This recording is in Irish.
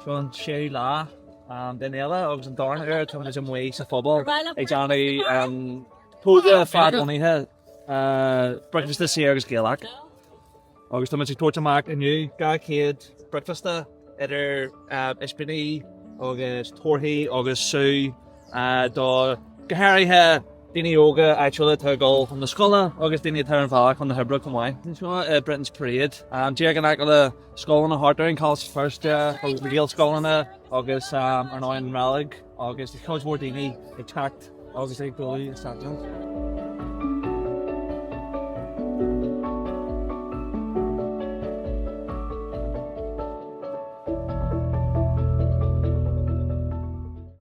Sean Sherry La, Daniela, agus an darn ar tuan is mwy sa phobl. Ag Johnny, pwyd ffad o'n i he, Bricfeasta Saor agus Gaelach. Agus tuan is torta mark yn yw, ga cyd, Bricfeasta, isbini, agus torhi, agus sŵ, do gahari he, dini yoga actually to go from the schola, agus dini turn back on the Herbrook and wine. Britain's Parade. Diag an akla school in the heart during college first agus the Gael school in the agus are now in Ralig, agus the college more dini attacked, agus they go